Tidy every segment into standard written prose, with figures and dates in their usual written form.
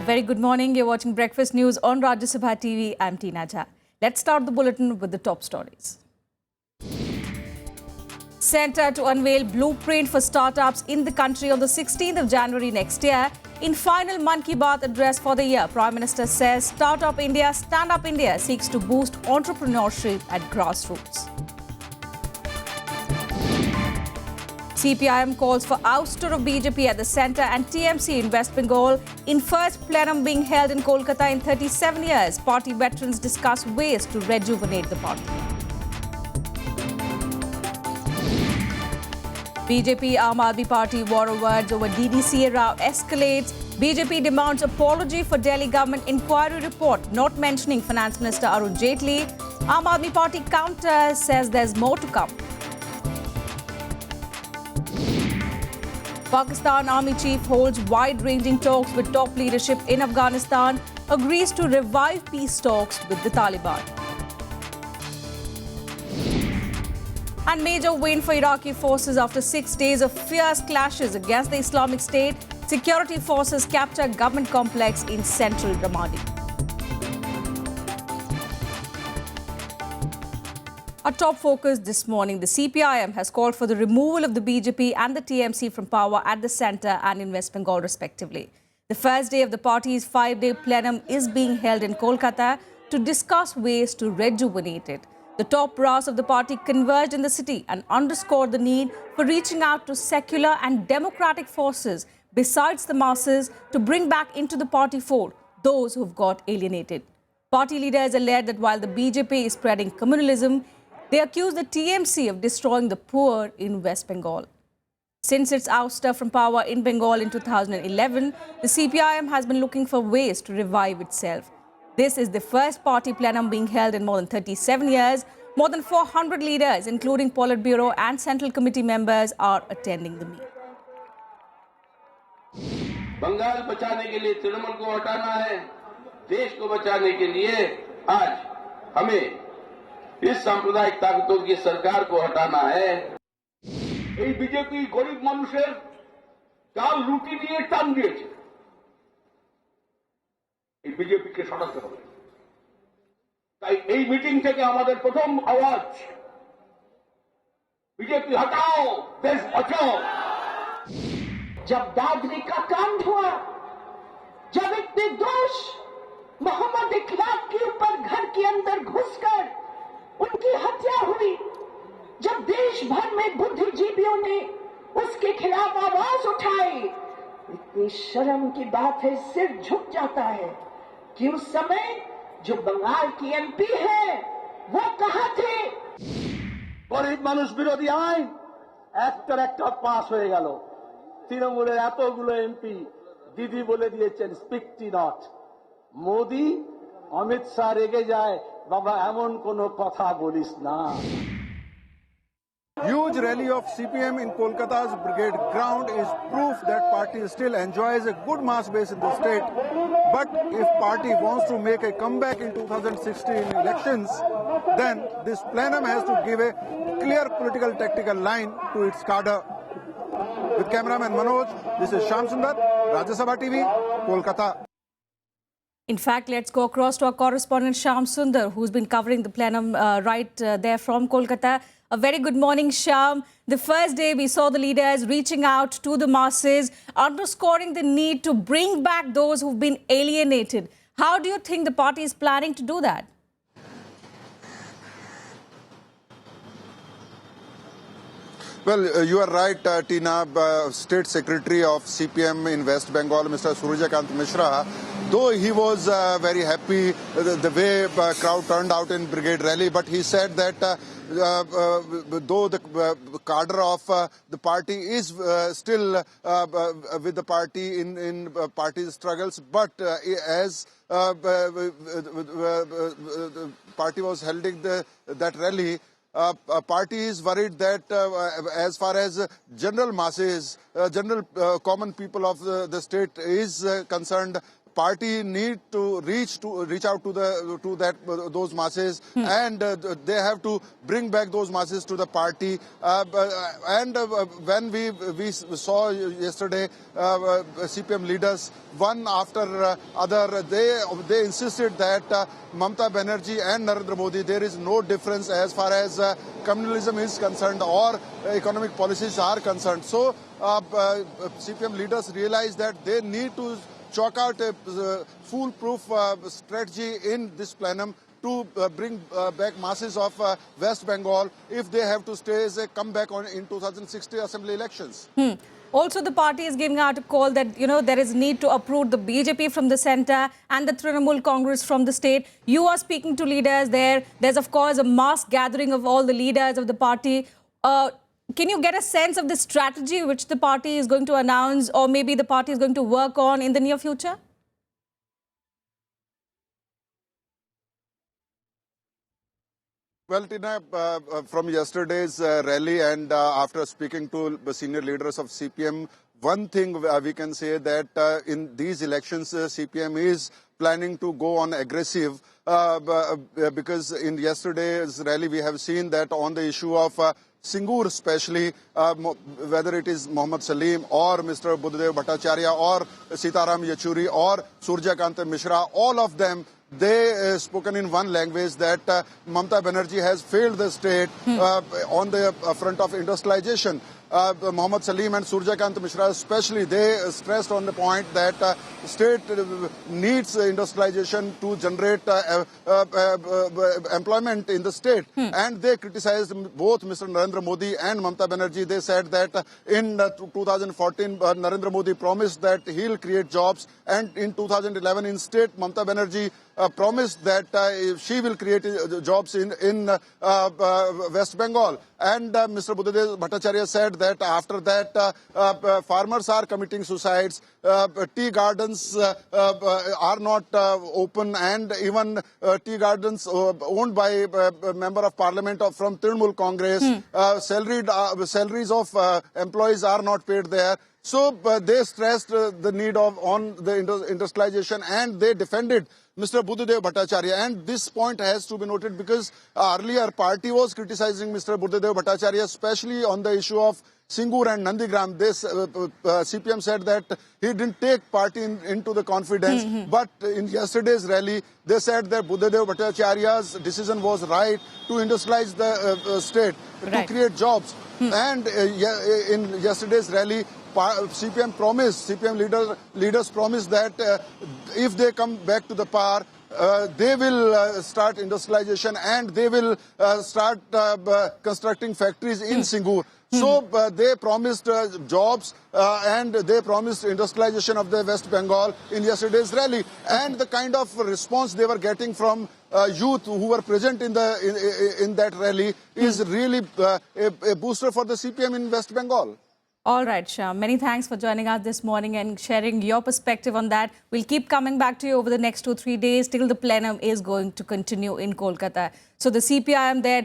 very good morning. You're watching Breakfast News on Rajya Sabha TV. I'm Tina Jha. Let's start the bulletin with the top stories. Centre to unveil blueprint for startups in the country on the 16th of January next year. In final Mann Ki Baat address for the year, Prime Minister says Startup India, Stand Up India seeks to boost entrepreneurship at grassroots. CPIM calls for ouster of BJP at the centre and TMC in West Bengal. In first plenum being held in Kolkata in 37 years, party veterans discuss ways to rejuvenate the party. BJP Aam Aadmi Party war of words over DDCA row escalates. BJP demands apology for Delhi government inquiry report, not mentioning Finance Minister Arun Jaitley. Aam Aadmi Party counters, says there's more to come. Pakistan Army Chief holds wide-ranging talks with top leadership in Afghanistan, agrees to revive peace talks with the Taliban. And major win for Iraqi forces after 6 days of fierce clashes against the Islamic State. Security forces capture government complex in central Ramadi. Our top focus this morning, the CPIM has called for the removal of the BJP and the TMC from power at the centre and in West Bengal respectively. The first day of the party's 5-day plenum is being held in Kolkata to discuss ways to rejuvenate it. The top brass of the party converged in the city and underscored the need for reaching out to secular and democratic forces besides the masses to bring back into the party fold those who've got alienated. Party leaders alleged that while the BJP is spreading communalism, they accuse the TMC of destroying the poor in West Bengal. Since its ouster from power in Bengal in 2011, the CPIM has been looking for ways to revive itself. This is the first party plenum being held in more than 37 years. More than 400 leaders, including Politburo and Central Committee members, are attending the meeting. Bengal बचाने के लिए तृणमूल को हटाना है, देश को बचाने के लिए आज हमें इस सांप्रदायिक ताकतों की सरकार को हटाना है। এই বিজেপি গরিব মানুষের চাল রুটি দিয়ে টান দিয়েছে। এই বিজেপিকে সরাতে হবে। তাই এই মিটিং থেকে আমাদের প্রথম আওয়াজ, বিজেপি हटाओ, देश बचाओ। जब दादरी का कांड हुआ, जब एक निर्दोष मोहम्मद इखलाक के ऊपर घर के अंदर घुसकर उनकी हत्या हुई, जब देश भर में बुद्धिजीवियों ने उसके खिलाफ आवाज उठाई, इतनी शर्म की बात है, सिर झुक जाता है कि उस समय जो बंगाल की एमपी है वो कहां थे। गरीब मानुष বিরোধী আইন একটার একটা পাস হয়ে গেল। তৃণমূলের এতগুলো এমপি দিদি বলে দিয়েছেন স্পিক নট। মোদি অমিত শাহ রেগে যায়, বাবা এমন কোনো কথা বলিস না। Huge rally of CPM in Kolkata's Brigade ground is proof that party still enjoys a good mass base in the state. But if party wants to make a comeback in 2016 elections, then this plenum has to give a clear political tactical line to its cadre. With cameraman Manoj, this is Shyam Sundar, Rajya Sabha TV, Kolkata. In fact, let's go across to our correspondent Shyam Sundar, who's been covering the plenum right there from Kolkata. A very good morning, Shyam. The first day we saw the leaders reaching out to the masses, underscoring the need to bring back those who've been alienated. How do you think the party is planning to do that? Well, you are right, Tina. State Secretary of CPM in West Bengal, Mr. Suryakant Mishra, though he was very happy the way crowd turned out in Brigade rally, but he said that though the cadre of the party is still with the party in party struggles, but as the party was holding that rally, party is worried that as far as general masses, general common people of the state is concerned, party need to reach out to those masses, and they have to bring back those masses to the party. When we saw yesterday CPM leaders, one after other, they insisted that Mamata Banerjee and Narendra Modi, there is no difference as far as communalism is concerned or economic policies are concerned. So CPM leaders realize that they need to chalk out a foolproof strategy in this plenum to bring back masses of West Bengal if they have to stay as a comeback in 2060 assembly elections. Also, the party is giving out a call that, there is need to uproot the BJP from the centre and the Trinamool Congress from the state. You are speaking to leaders there. There's, of course, a mass gathering of all the leaders of the party. Can you get a sense of the strategy which the party is going to announce, or maybe the party is going to work on in the near future? Well, Tina, from yesterday's rally and after speaking to the senior leaders of CPM, one thing we can say that in these elections, CPM is planning to go on aggressive because in yesterday's rally we have seen that on the issue of Singur especially, whether it is Mohammad Salim or Mr. Buddhadev Bhattacharya or Sitaram Yechuri or Surjakant Mishra, all of them, they spoken in one language that Mamata Banerjee has failed the state on the front of industrialization. Mohammad Salim and Surjakant Mishra especially, they stressed on the point that state needs industrialization to generate employment in the state. And they criticized both Mr. Narendra Modi and Mamata Banerjee. They said that in 2014, Narendra Modi promised that he'll create jobs, and in 2011 in state, Mamata Banerjee promised that she will create jobs in West Bengal. And Mr. Buddhadev Bhattacharya said that after that, farmers are committing suicides, tea gardens are not open, and even tea gardens owned by a member of parliament from Trinamool Congress, salaries of employees are not paid there. So they stressed the need on the industrialization, and they defended Mr. Buddhadev Bhattacharya. And this point has to be noted because earlier party was criticizing Mr. Buddhadev Bhattacharya, especially on the issue of Singur and Nandigram. This CPM said that he didn't take party into the confidence. But in yesterday's rally, they said that Buddhadev Bhattacharya's decision was right to industrialize the state, to create jobs. And in yesterday's rally, CPM leaders promised that if they come back to the power, they will start industrialization and they will start constructing factories in Singur. So they promised jobs and they promised industrialization of the West Bengal in yesterday's rally. And the kind of response they were getting from youth who were present in that rally is really a booster for the CPM in West Bengal. All right, Shyam. Many thanks for joining us this morning and sharing your perspective on that. We'll keep coming back to you over the next 2-3 days till the plenum is going to continue in Kolkata. So the CPIM there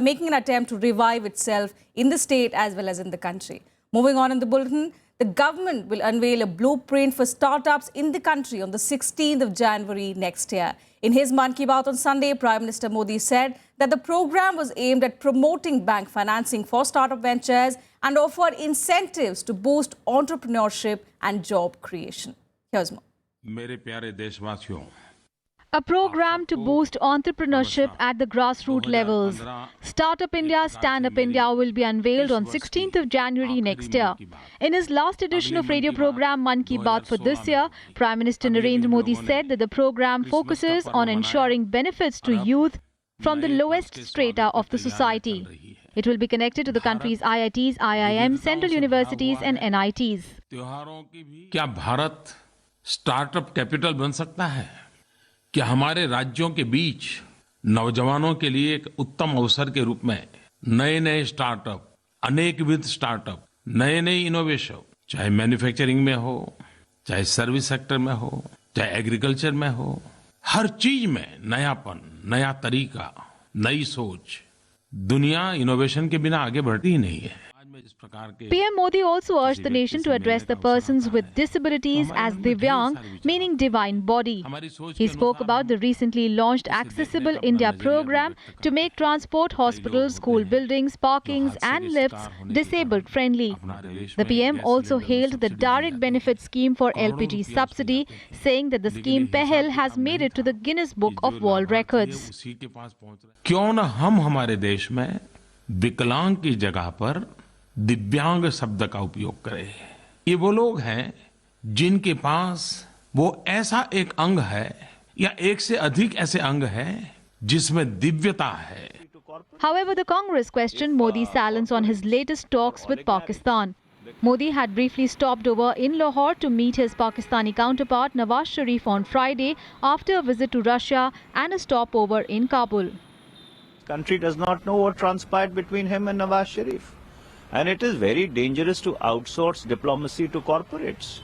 making an attempt to revive itself in the state as well as in the country. Moving on in the bulletin, the government will unveil a blueprint for startups in the country on the 16th of January next year. In his Mann Ki Baat on Sunday, Prime Minister Modi said that the program was aimed at promoting bank financing for startup ventures and offered incentives to boost entrepreneurship and job creation. Here's more. मेरे प्यारे देशवासियों, A program to boost entrepreneurship at the grassroots levels. Startup India, Stand Up India will be unveiled on 16th of January next year. In his last edition of radio program Mann Ki Baat for this year, Prime Minister Narendra Modi said that the program focuses on ensuring benefits to youth from the lowest strata of the society. It will be connected to the country's IITs, IIMs, central universities and NITs. क्या Bharat startup capital बन सकता है? क्या हमारे राज्यों के बीच नौजवानों के लिए एक उत्तम अवसर के रूप में नए स्टार्टअप, अनेकविध स्टार्टअप, नए इनोवेशन, चाहे मैन्युफैक्चरिंग में हो, चाहे सर्विस सेक्टर में हो, चाहे एग्रीकल्चर में हो, हर चीज में नयापन, नया तरीका, नई सोच। दुनिया इनोवेशन के बिना आगे बढ़ती ही नहीं है। PM Modi also urged the nation to address the persons with disabilities as Divyang, meaning divine body. He spoke about the recently launched Accessible India program to make transport, hospitals, school buildings, parkings and lifts disabled friendly. The PM also hailed the direct benefit scheme for LPG subsidy, saying that the scheme Pehel has made it to the Guinness Book of World Records. क्यों न हम हमारे देश में विकलांग की जगह पर दिव्यांग शब्द का उपयोग करें। ये वो लोग हैं जिनके पास वो ऐसा एक अंग है या एक से अधिक ऐसे अंग हैं जिसमें दिव्यता है। However, the Congress questioned Modi's silence on his latest talks with Pakistan. Modi had briefly stopped over in Lahore to meet his Pakistani counterpart Nawaz Sharif on Friday after a visit to Russia and a stopover in Kabul. Country does not know what transpired between him and Nawaz Sharif. And it is very dangerous to outsource diplomacy to corporates.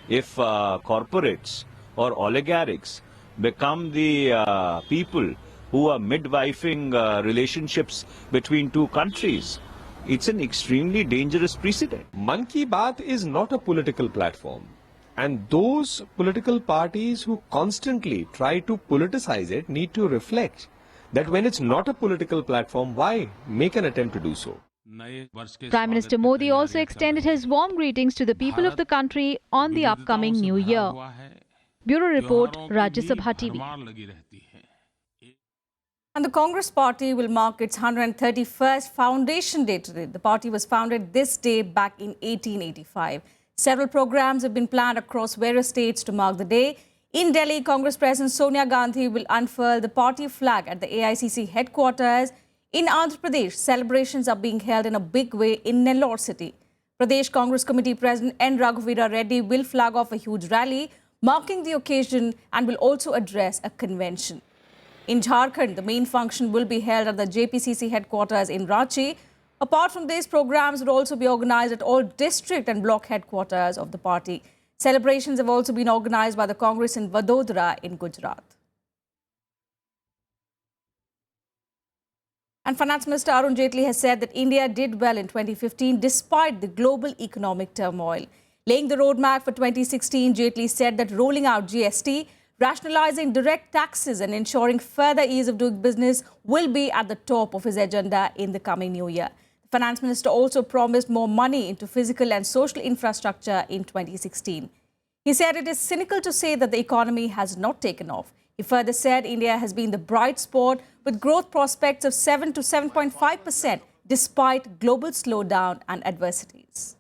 If corporates or oligarchs become the people who are midwifing relationships between two countries, it's an extremely dangerous precedent. Mann Ki Baat is not a political platform. And those political parties who constantly try to politicize it need to reflect that when it's not a political platform, why make an attempt to do so? Prime Minister Modi also extended his warm greetings to the people of the country on the upcoming New Year. Bureau Report, Rajya Sabha TV. And the Congress Party will mark its 131st foundation day today. The party was founded this day back in 1885. Several programs have been planned across various states to mark the day. In Delhi, Congress President Sonia Gandhi will unfurl the party flag at the AICC headquarters. In Andhra Pradesh, celebrations are being held in a big way in Nellore city. Pradesh Congress Committee President N. Raghuveera Reddy will flag off a huge rally marking the occasion and will also address a convention. In Jharkhand, the main function will be held at the JPCC headquarters in Ranchi. Apart from this, programs will also be organized at all district and block headquarters of the party. Celebrations have also been organized by the Congress in Vadodara in Gujarat. And Finance Minister Arun Jaitley has said that India did well in 2015 despite the global economic turmoil. Laying the roadmap for 2016, Jaitley said that rolling out GST, rationalizing direct taxes and ensuring further ease of doing business will be at the top of his agenda in the coming new year. The Finance Minister also promised more money into physical and social infrastructure in 2016. He said it is cynical to say that the economy has not taken off. He further said India has been the bright spot with growth prospects of 7 to 7.5% despite global slowdown and adversities.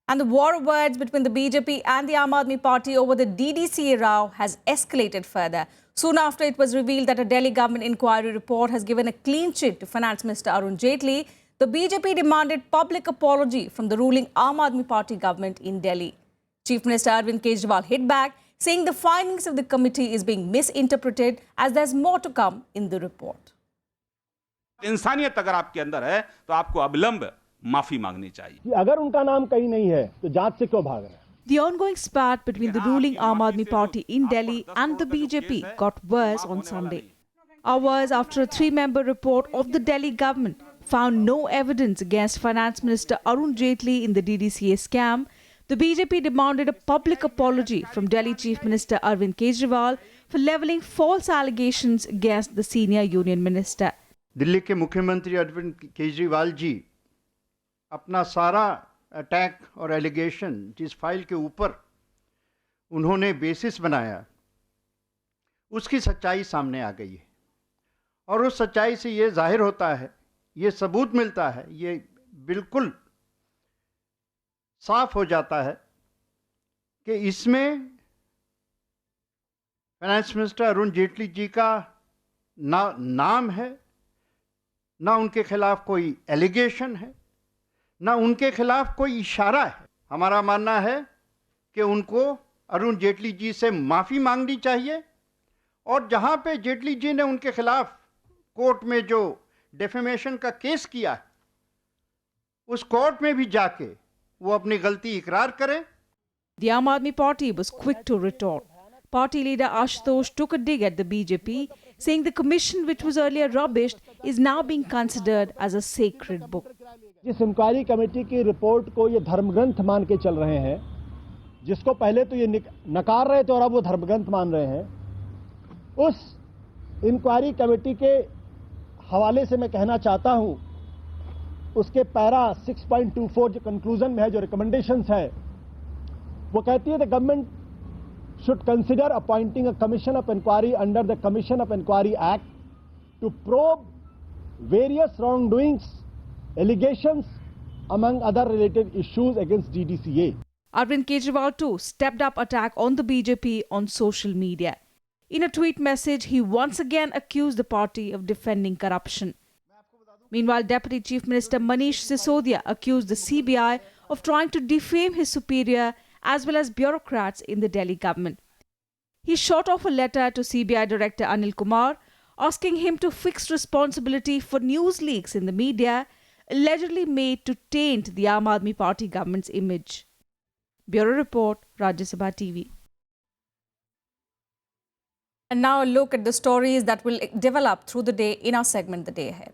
And the war of words between the BJP and the Aam Aadmi Party over the DDCA row has escalated further. Soon after it was revealed that a Delhi government inquiry report has given a clean chit to Finance Minister Arun Jaitley, the BJP demanded public apology from the ruling Aam Aadmi Party government in Delhi. Chief Minister Arvind Kejriwal hit back, saying the findings of the committee is being misinterpreted as there's more to come in the report. इंसानियत अगर आपके अंदर है तो आपको अविलंब माफी मांगनी चाहिए। अगर उनका नाम कहीं नहीं है तो जांच से क्यों भाग रहे हैं? The ongoing spat between the ruling Aam Aadmi Party in Delhi and the BJP got worse on Sunday. Hours after a 3-member report of the Delhi government found no evidence against Finance Minister Arun Jaitley in the DDCA scam, the BJP demanded a public apology from Delhi Chief Minister Arvind Kejriwal for levelling false allegations against the senior union minister. Delhi के मुख्यमंत्री अरविंद केजरीवाल जी अपना सारा attack और allegation जिस file के ऊपर उन्होंने basis बनाया उसकी सच्चाई सामने आ गई है और उस सच्चाई से ये जाहिर होता है, ये सबूत मिलता है, ये बिल्कुल साफ हो जाता है कि इसमें फाइनेंस मिनिस्टर अरुण जेटली जी का ना नाम है, ना उनके खिलाफ कोई एलिगेशन है, ना उनके खिलाफ कोई इशारा है। हमारा मानना है कि उनको अरुण जेटली जी से माफ़ी मांगनी चाहिए और जहां पे जेटली जी ने उनके खिलाफ कोर्ट में जो डेफेमेशन का केस किया है उस कोर्ट में भी जाके वो अपनी गलती इकरार करें। The Aam Aadmi Party was quick to retort. Party leader Ashutosh took a dig at the BJP, saying the commission, which was earlier rubbished, is now being considered as a sacred book. जिस inquiry committee की report को ये धर्मग्रंथ मान के चल रहे हैं, जिसको पहले तो ये नकार रहे थे और अब वो धर्मग्रंथ मान रहे हैं, उस इंक्वायरी कमेटी के हवाले से मैं कहना चाहता हूं, उसके पैरा 6.24 जो कंक्लूजन में है, जो रिकमेंडेशंस है, वो कहती है the government should consider appointing a commission of inquiry under the Commission of Inquiry Act to probe various wrongdoings, allegations, among other related issues against DDCA. Arvind Kejriwal too stepped up attack on the BJP on social media. In a tweet message, he once again accused the party of defending corruption. Meanwhile, Deputy Chief Minister Manish Sisodia accused the CBI of trying to defame his superior as well as bureaucrats in the Delhi government. He shot off a letter to CBI Director Anil Kumar, asking him to fix responsibility for news leaks in the media allegedly made to taint the Aam Aadmi Party government's image. Bureau Report, Rajya Sabha TV. And now a look at the stories that will develop through the day in our segment The Day Ahead.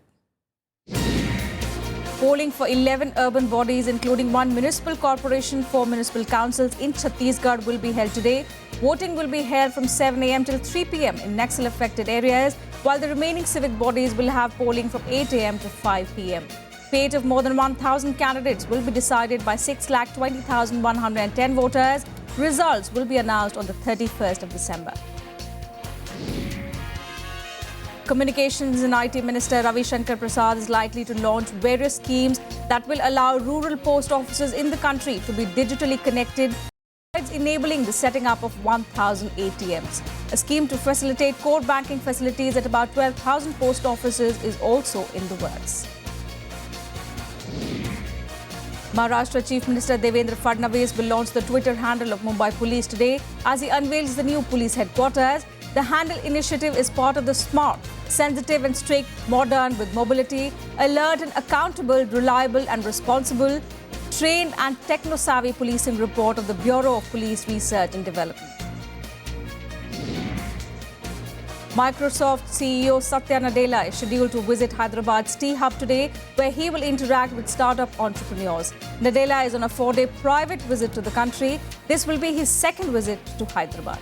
Polling for 11 urban bodies, including one municipal corporation, 4 municipal councils in Chhattisgarh will be held today. Voting will be held from 7 a.m. till 3 p.m. in Naxal-affected areas, while the remaining civic bodies will have polling from 8 a.m. to 5 p.m. Fate of more than 1,000 candidates will be decided by 6,20,110 voters. Results will be announced on the 31st of December. Communications and IT Minister Ravi Shankar Prasad is likely to launch various schemes that will allow rural post offices in the country to be digitally connected, enabling the setting up of 1,000 ATMs. A scheme to facilitate core banking facilities at about 12,000 post offices is also in the works. Maharashtra Chief Minister Devendra Fadnavis will launch the Twitter handle of Mumbai Police today as he unveils the new police headquarters. The handle initiative is part of the smart, sensitive and strict, modern with mobility, alert and accountable, reliable and responsible, trained and techno-savvy policing report of the Bureau of Police Research and Development. Microsoft CEO Satya Nadella is scheduled to visit Hyderabad's T-Hub today, where he will interact with startup entrepreneurs. Nadella is on a 4-day private visit to the country. This will be his second visit to Hyderabad.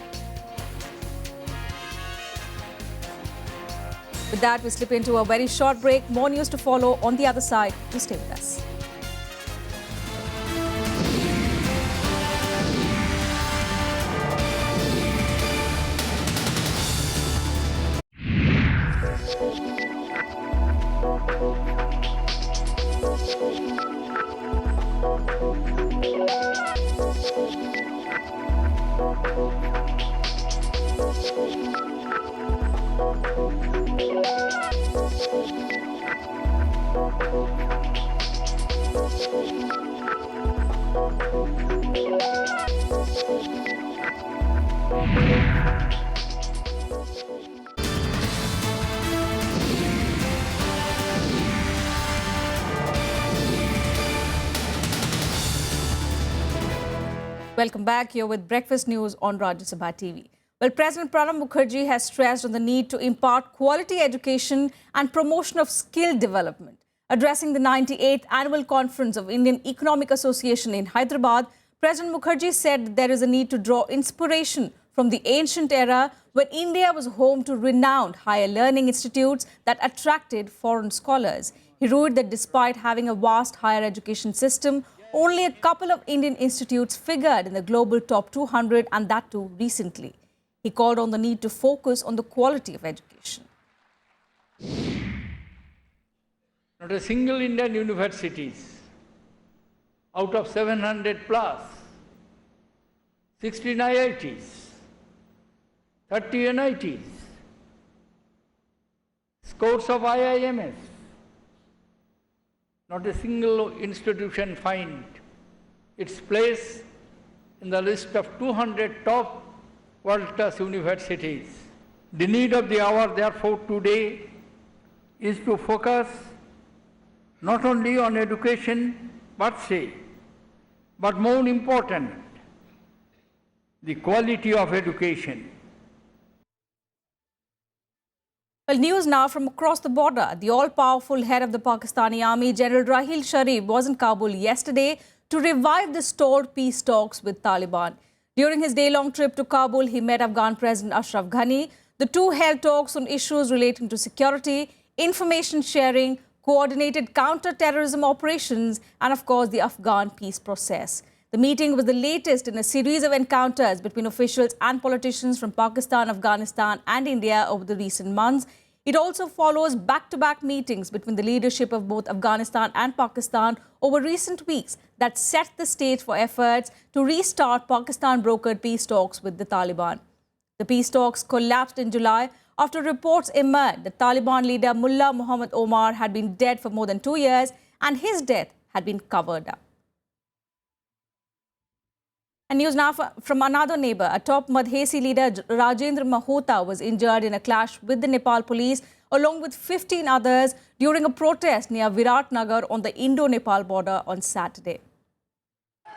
With that, we slip into a very short break. More news to follow on the other side. Do stay with us. Welcome back. Here with Breakfast News on Rajya Sabha TV. Well, President Pranab Mukherjee has stressed on the need to impart quality education and promotion of skill development. Addressing the 98th Annual Conference of Indian Economic Association in Hyderabad, President Mukherjee said there is a need to draw inspiration from the ancient era when India was home to renowned higher learning institutes that attracted foreign scholars. He wrote that despite having a vast higher education system, only a couple of Indian institutes figured in the global top 200, and that too recently. He called on the need to focus on the quality of education. Not a single Indian universities out of 700 plus, 16 IITs, 30 NITs, scores of IIMs. Not a single institution find its place in the list of 200 top world-class universities. The need of the hour, therefore, today is to focus not only on education per se, but more important, the quality of education. Well, news now from across the border. The all-powerful head of the Pakistani army, General Raheel Sharif, was in Kabul yesterday to revive the stalled peace talks with Taliban. During his day-long trip to Kabul, he met Afghan President Ashraf Ghani. The two held talks on issues relating to security, information sharing, coordinated counter-terrorism operations, and of course, the Afghan peace process. The meeting was the latest in a series of encounters between officials and politicians from Pakistan, Afghanistan and India over the recent months. It also follows back-to-back meetings between the leadership of both Afghanistan and Pakistan over recent weeks that set the stage for efforts to restart Pakistan-brokered peace talks with the Taliban. The peace talks collapsed in July after reports emerged that Taliban leader Mullah Muhammad Omar had been dead for more than 2 years and his death had been covered up. And news now from another neighbor. A top Madhesi leader, Rajendra Mahota, was injured in a clash with the Nepal police along with 15 others during a protest near Viratnagar on the Indo-Nepal border on Saturday.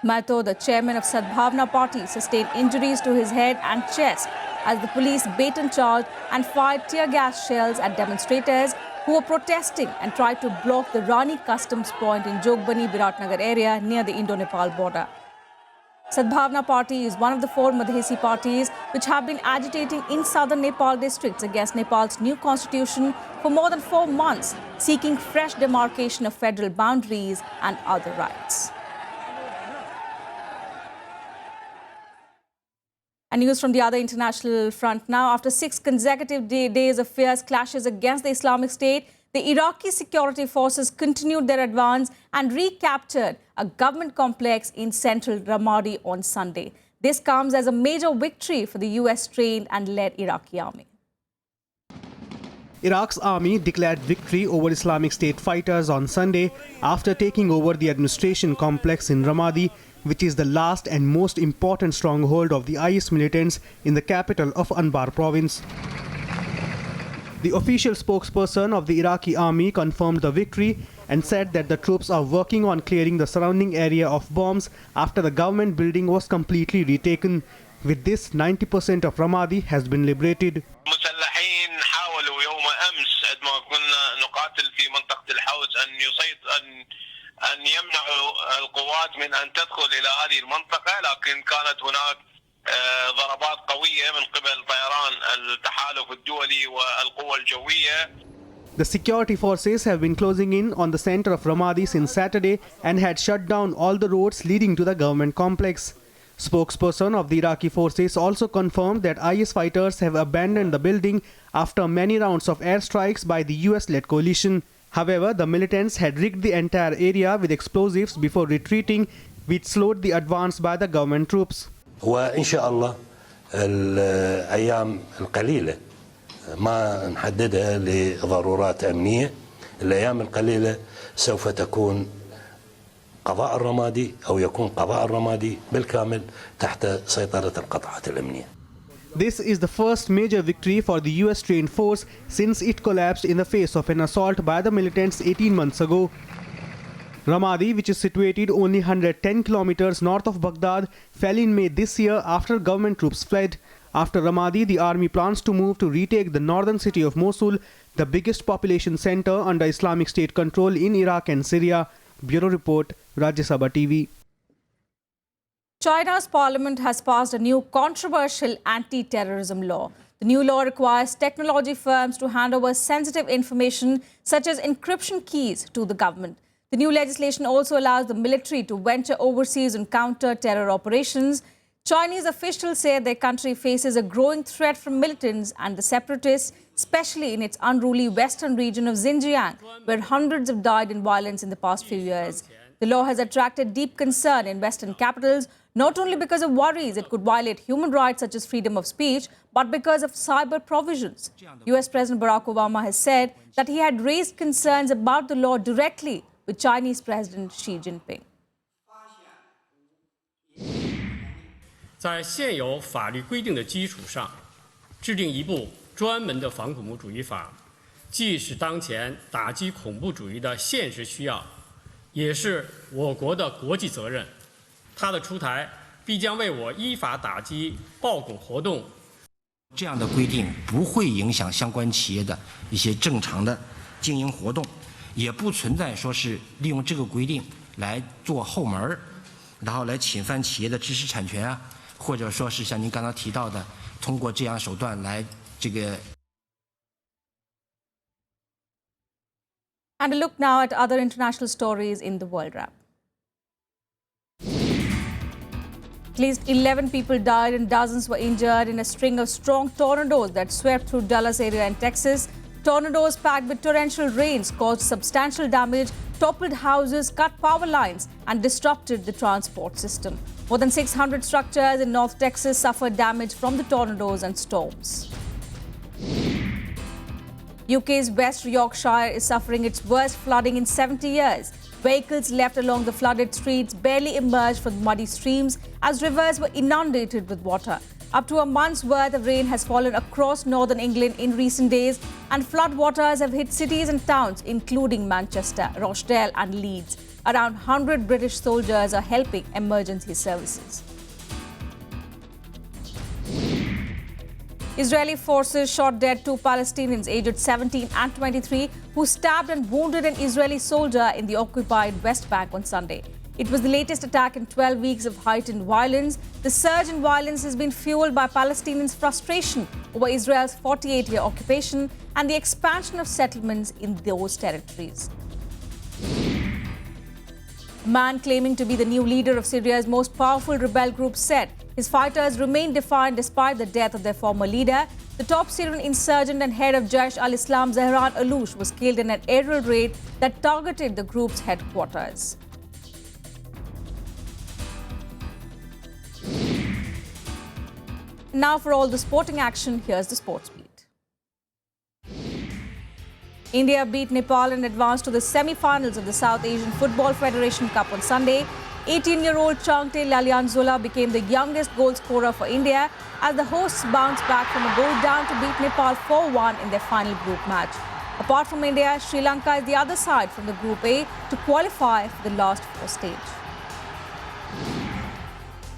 Mahto, the chairman of Sadbhavna Party, sustained injuries to his head and chest as the police baton charged and fired tear gas shells at demonstrators who were protesting and tried to block the Rani Customs Point in Jogbani, Viratnagar area near the Indo-Nepal border. Sadbhavna Party is one of the 4 Madhesi parties which have been agitating in southern Nepal districts against Nepal's new constitution for more than 4 months, seeking fresh demarcation of federal boundaries and other rights. And news from the other international front now. After 6 consecutive days of fierce clashes against the Islamic State, the Iraqi security forces continued their advance and recaptured a government complex in central Ramadi on Sunday. This comes as a major victory for the US-trained and led Iraqi army. Iraq's army declared victory over Islamic State fighters on Sunday after taking over the administration complex in Ramadi, which is the last and most important stronghold of the IS militants in the capital of Anbar province. The official spokesperson of the Iraqi army confirmed the victory and said that the troops are working on clearing the surrounding area of bombs after the government building was completely retaken. With this, 90% of Ramadi has been liberated. أن يمنعوا القوات من أن تدخل إلى هذه المنطقة، لكن كانت هناك ضربات قوية من قبل طيران التحالف الدولي والقوى الجوية. The security forces have been closing in on the center of Ramadi since Saturday and had shut down all the roads leading to the government complex. Spokesperson of the Iraqi forces also confirmed that IS fighters have abandoned the building after many rounds of airstrikes by the US-led coalition. However, the militants had rigged the entire area with explosives before retreating, which slowed the advance by the government troops. وإن شاء الله الأيام القليلة ما نحددها لضرورات أمنية، الأيام القليلة سوف تكون قضاء الرمادي أو يكون قضاء الرمادي بالكامل تحت سيطرة القطاعات الأمنية. This is the first major victory for the US-trained force since it collapsed in the face of an assault by the militants 18 months ago. Ramadi, which is situated only 110 kilometers north of Baghdad, fell in May this year after government troops fled. After Ramadi, the army plans to move to retake the northern city of Mosul, the biggest population center under Islamic State control in Iraq and Syria. Bureau Report, Rajya Sabha TV. China's parliament has passed a new controversial anti-terrorism law. The new law requires technology firms to hand over sensitive information such as encryption keys to the government. The new legislation also allows the military to venture overseas on counter-terror operations. Chinese officials say their country faces a growing threat from militants and the separatists, especially in its unruly western region of Xinjiang, where hundreds have died in violence in the past few years. The law has attracted deep concern in Western capitals, not only because of worries it could violate human rights such as freedom of speech, but because of cyber provisions. US President Barack Obama has said that he had raised concerns about the law directly with Chinese President Xi Jinping. 在现有法律规定的基础上，制定一部专门的反恐怖主义法，既是当前打击恐怖主义的现实需要，也是我国的国际责任。它的出台必将为我依法打击暴恐活动这样的规定不会影响相关企业的一些正常的经营活动，也不存在说是利用这个规定来做后门，然后来侵犯企业的知识产权啊，或者说是像您刚刚提到的，通过这样手段来这个。 And a look now at other international stories in the world wrap. At least 11 people died and dozens were injured in a string of strong tornadoes that swept through Dallas area in Texas. Tornadoes packed with torrential rains caused substantial damage, toppled houses, cut power lines and disrupted the transport system. More than 600 structures in North Texas suffered damage from the tornadoes and storms. UK's West Yorkshire is suffering its worst flooding in 70 years. Vehicles left along the flooded streets barely emerged from muddy streams as rivers were inundated with water. Up to a month's worth of rain has fallen across northern England in recent days, and floodwaters have hit cities and towns including Manchester, Rochdale and Leeds. Around 100 British soldiers are helping emergency services. Israeli forces shot dead 2 Palestinians aged 17 and 23 who stabbed and wounded an Israeli soldier in the occupied West Bank on Sunday. It was the latest attack in 12 weeks of heightened violence. The surge in violence has been fueled by Palestinians' frustration over Israel's 48-year occupation and the expansion of settlements in those territories. A man claiming to be the new leader of Syria's most powerful rebel group said his fighters remain defiant despite the death of their former leader. The top Syrian insurgent and head of Jaish al-Islam, Zahran Aloush, was killed in an aerial raid that targeted the group's headquarters. Now for all the sporting action, here's the sports beat. India beat Nepal and advanced to the semi-finals of the South Asian Football Federation Cup on Sunday. 18-year-old Changte Lallianzola became the youngest goal scorer for India as the hosts bounced back from a goal down to beat Nepal 4-1 in their final group match. Apart from India, Sri Lanka is the other side from the Group A to qualify for the last 4 stage.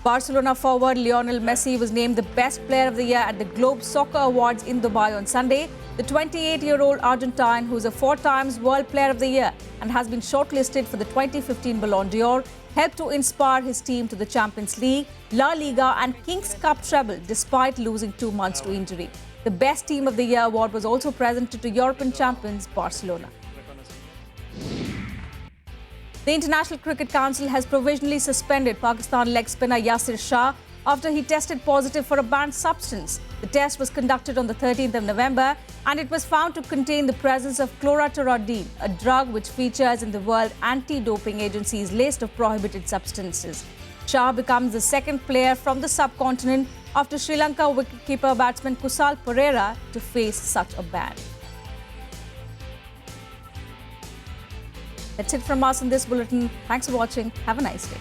Barcelona forward Lionel Messi was named the best player of the year at the Globe Soccer Awards in Dubai on Sunday. The 28-year-old Argentine, who is a 4-time World Player of the Year and has been shortlisted for the 2015 Ballon d'Or, helped to inspire his team to the Champions League, La Liga and Kings Cup treble despite losing 2 months to injury. The Best Team of the Year award was also presented to European champions Barcelona. The International Cricket Council has provisionally suspended Pakistan leg spinner Yasir Shah after he tested positive for a banned substance. The test was conducted on the 13th of November and it was found to contain the presence of chlorotoluidine, a drug which features in the World Anti-Doping Agency's list of prohibited substances. Shah becomes the second player from the subcontinent after Sri Lanka wicketkeeper batsman Kusal Perera to face such a ban. That's it from us in this bulletin. Thanks for watching. Have a nice day.